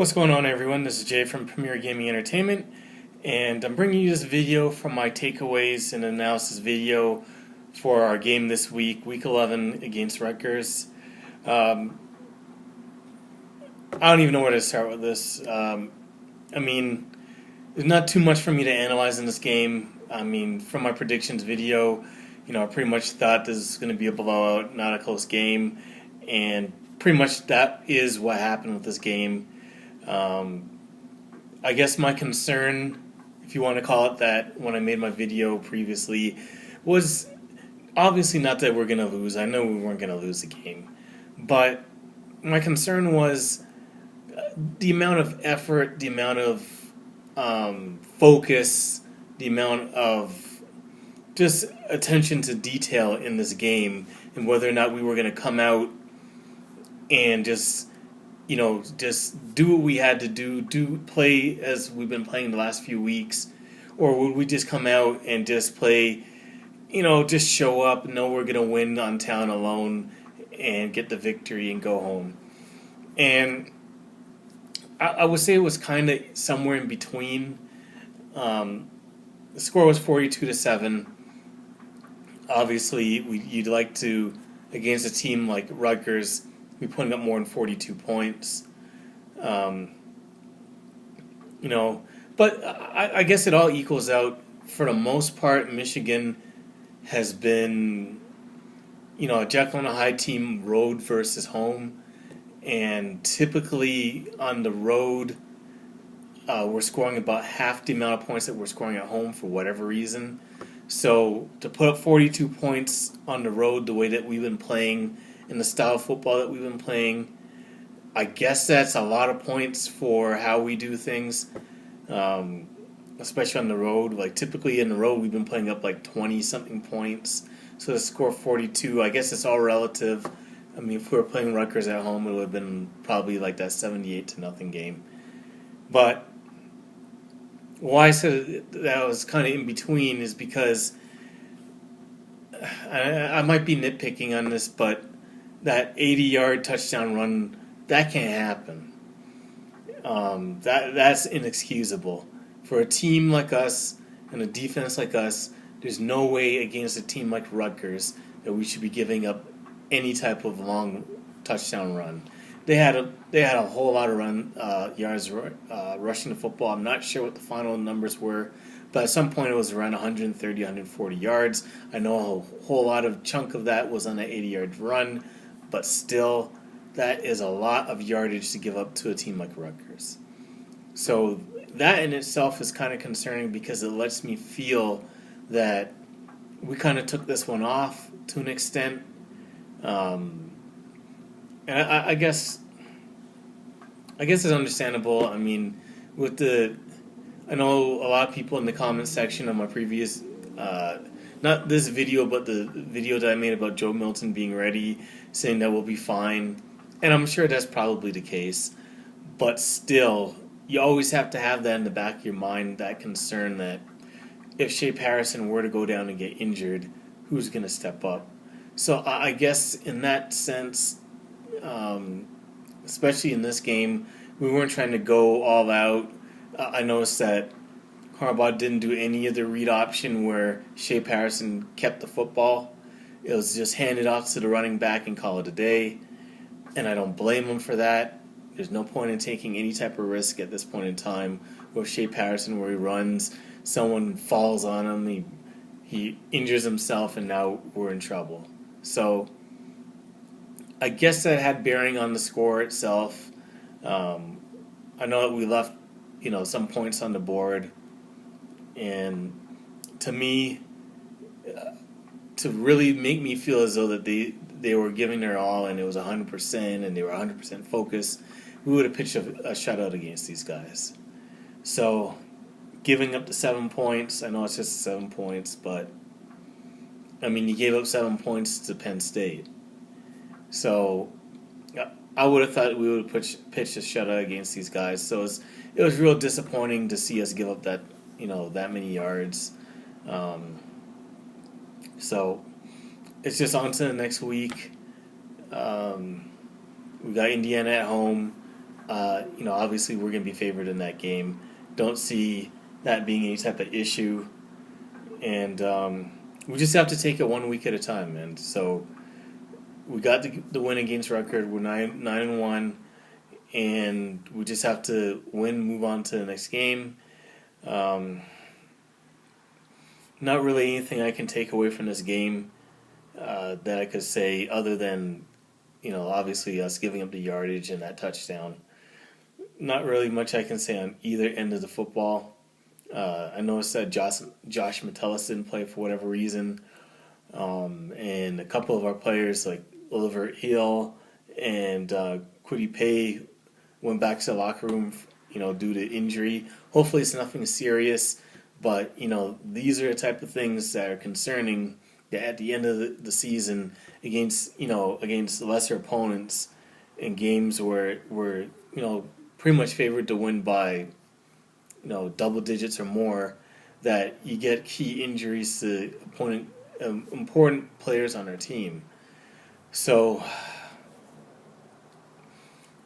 What's going on, everyone? This is Jay from Premier Gaming Entertainment, and I'm bringing you this video from my takeaways and analysis video for our game this week, Week 11 against Rutgers. I don't even know where to start with this. There's not too much for me to analyze in this game. From my predictions video, I pretty much thought this is going to be a blowout, not a close game, and pretty much that is what happened with this game. I guess my concern, if you want to call it that, when I made my video previously, was obviously not that we're going to lose. I know we weren't going to lose the game. But my concern was the amount of effort, the amount of focus, the amount of just attention to detail in this game, and whether or not we were going to come out and just do what we had to do play as we've been playing the last few weeks, or would we just come out and just play, just show up, know we're going to win on town alone and get the victory and go home. And I would say it was kind of somewhere in between. The score was 42-7. Obviously, you'd like to, against a team like Rutgers, be putting up more than 42 points. But I guess it all equals out. For the most part, Michigan has been, a Jekyll and Hyde team, road versus home. And typically on the road, we're scoring about half the amount of points that we're scoring at home for whatever reason. So to put up 42 points on the road the way that we've been playing, in the style of football that we've been playing, I guess that's a lot of points for how we do things, especially on the road. Like typically in the road, we've been playing up like 20-something points. So to score 42, I guess it's all relative. If we were playing Rutgers at home, it would have been probably like that 78-0 game. But why I said that I was kind of in between is because I might be nitpicking on this, but that 80-yard touchdown run, that can't happen. That's inexcusable. For a team like us and a defense like us, there's no way against a team like Rutgers that we should be giving up any type of long touchdown run. They had a whole lot of yards rushing the football. I'm not sure what the final numbers were, but at some point it was around 130, 140 yards. I know a whole lot of chunk of that was on an 80-yard run, but still, that is a lot of yardage to give up to a team like Rutgers. So that in itself is kind of concerning because it lets me feel that we kind of took this one off to an extent. And I guess it's understandable. I know a lot of people in the comment section of my previous, not this video, but the video that I made about Joe Milton being ready, saying that we'll be fine. And I'm sure that's probably the case. But still, you always have to have that in the back of your mind, that concern that if Shea Harrison were to go down and get injured, who's going to step up? So I guess in that sense, especially in this game, we weren't trying to go all out. I noticed that Harbaugh didn't do any of the read option where Shea Harrison kept the football. It was just handed off to the running back and call it a day. And I don't blame him for that. There's no point in taking any type of risk at this point in time with Shea Harrison where he runs, someone falls on him, he injures himself, and now we're in trouble. So I guess that had bearing on the score itself. I know that we left, some points on the board, and to me, to really make me feel as though that they were giving their all and it was 100% and they were 100% focused, we would have pitched a shutout against these guys. So giving up the 7 points, I know it's just 7 points, but you gave up 7 points to Penn State. So I would have thought we would have pitched a shutout against these guys. So it was real disappointing to see us give up that many yards. So it's just on to the next week. We got Indiana at home. Obviously we're going to be favored in that game. Don't see that being any type of issue, and we just have to take it 1 week at a time. And so we got the win against Rutgers. We're 9-1, and we just have to win, move on to the next game. Not really anything I can take away from this game that I could say other than, obviously us giving up the yardage and that touchdown. Not really much I can say on either end of the football. I noticed that Josh Metellus didn't play for whatever reason, and a couple of our players like Oliver Hill and Kwity Paye went back to the locker room, due to injury. Hopefully it's nothing serious, but these are the type of things that are concerning. That at the end of the season, against lesser opponents in games where we're pretty much favored to win by double digits or more, that you get key injuries to important players on our team. So,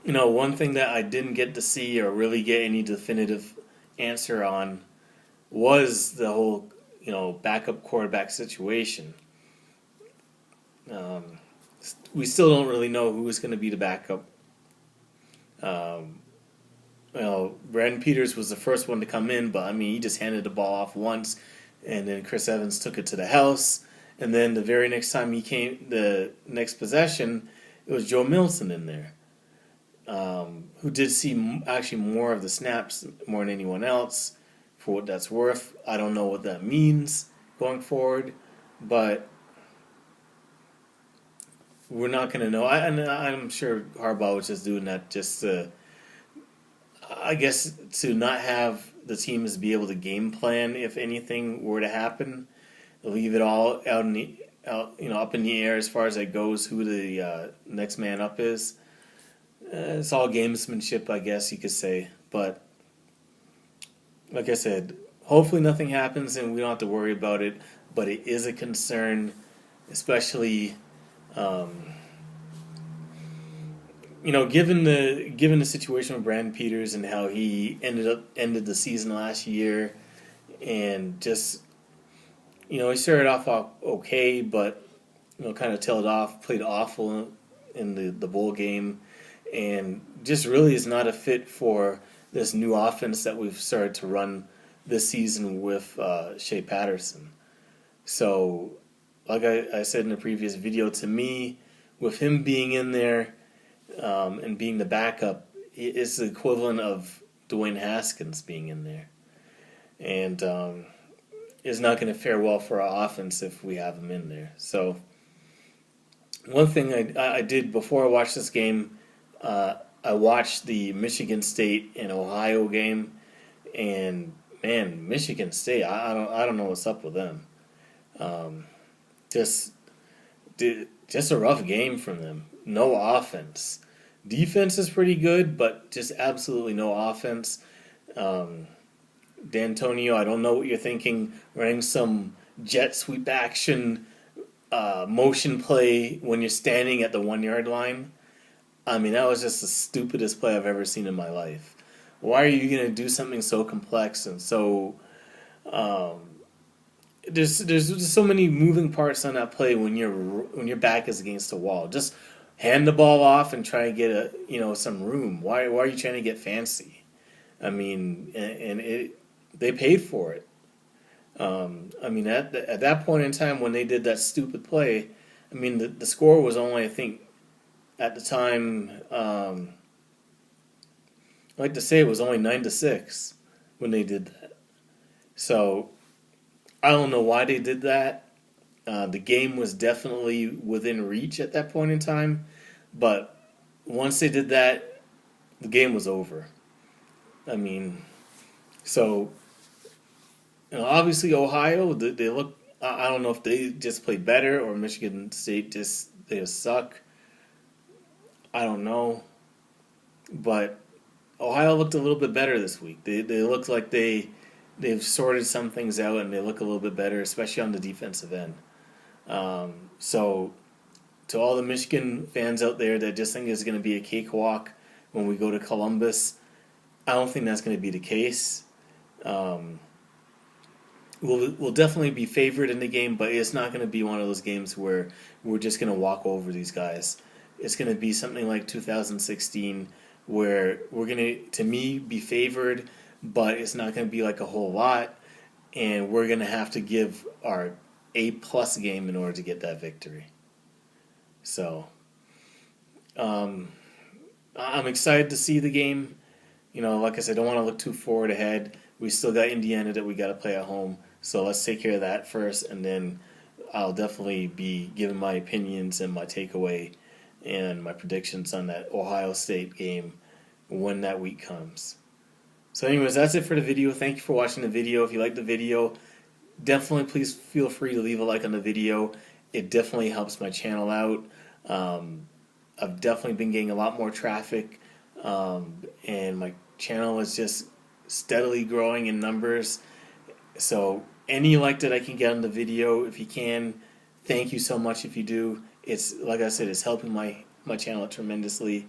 one thing that I didn't get to see or really get any definitive answer on was the whole, backup quarterback situation. We still don't really know who is going to be the backup. Brandon Peters was the first one to come in, but he just handed the ball off once, and then Chris Evans took it to the house. And then the very next time he came, the next possession, it was Joe Milton in there, who did see actually more of the snaps more than anyone else. For what that's worth, I don't know what that means going forward, but we're not going to know. I'm sure Harbaugh was just doing that just to, I guess, to not have the teams be able to game plan if anything were to happen. Leave it all up in the air as far as it goes, who the next man up is. It's all gamesmanship, I guess you could say. But like I said, hopefully nothing happens and we don't have to worry about it. But it is a concern, especially given the situation with Brandon Peters and how he ended the season last year, and just he started off okay, but kind of tailed off, played awful in the bowl game, and just really is not a fit for this new offense that we've started to run this season with Shea Patterson. So, like I said in the previous video, to me, with him being in there and being the backup, it's the equivalent of Dwayne Haskins being in there. And it's not going to fare well for our offense if we have him in there. So, one thing I did before I watched this game, I watched the Michigan State and Ohio game, and man, Michigan State, I don't know what's up with them. Just a rough game from them. No offense. Defense is pretty good, but just absolutely no offense. D'Antonio, I don't know what you're thinking, running some jet sweep action motion play when you're standing at the 1 yard line. That was just the stupidest play I've ever seen in my life. Why are you going to do something so complex and so... There's so many moving parts on that play when your back is against the wall. Just hand the ball off and try to get some room. Why are you trying to get fancy? They paid for it. At that point in time when they did that stupid play, the score was only, I think, at the time, I like to say it was only 9-6 when they did that. So I don't know why they did that. The game was definitely within reach at that point in time, but once they did that, the game was over. Obviously Ohio, they look. I don't know if they just played better or Michigan State they just suck. I don't know, but Ohio looked a little bit better this week. They looked like they've sorted some things out and they look a little bit better, especially on the defensive end. So to all the Michigan fans out there that just think it's going to be a cakewalk when we go to Columbus. I don't think that's going to be the case. Um, we'll definitely be favored in the game, but it's not going to be one of those games where we're just going to walk over these guys. It's going to be something like 2016, where we're going to me, be favored, but it's not going to be like a whole lot, and we're going to have to give our A-plus game in order to get that victory. So, I'm excited to see the game. Like I said, I don't want to look too forward ahead. We still got Indiana that we got to play at home, so let's take care of that first, and then I'll definitely be giving my opinions and my takeaway and my predictions on that Ohio State game when that week comes. So anyways, that's it for the video. Thank you for watching the video. If you like the video, definitely please feel free to leave a like on the video. It definitely helps my channel out. I've definitely been getting a lot more traffic, and my channel is just steadily growing in numbers. So any like that I can get on the video, if you can, thank you so much if you do. It's, like I said, it's helping my channel tremendously,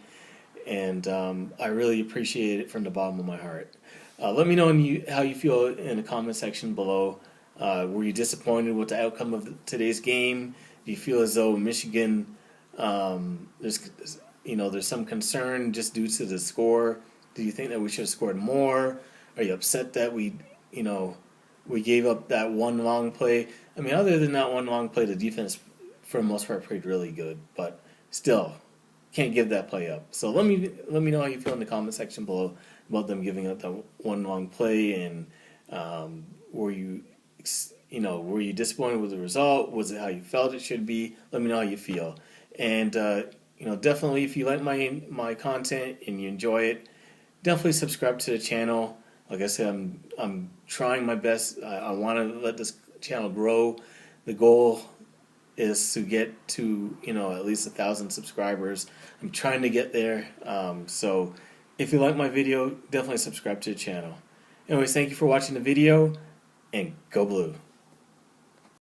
and I really appreciate it from the bottom of my heart. Let me know how you feel in the comment section below. Were you disappointed with the outcome of today's game? Do you feel as though Michigan, there's some concern just due to the score? Do you think that we should have scored more? Are you upset that we gave up that one long play? I mean, other than that one long play, the defense for the most part played really good, but still can't give that play up. So let me know how you feel in the comment section below about them giving up that one long play, and were you disappointed with the result? Was it how you felt it should be? Let me know how you feel. And definitely, if you like my content and you enjoy it, definitely subscribe to the channel. Like I said, I'm trying my best. I want to let this channel grow. The goal is to get to at least 1,000 subscribers. I'm trying to get there. So if you like my video, definitely subscribe to the channel. Anyways, thank you for watching the video, and go blue.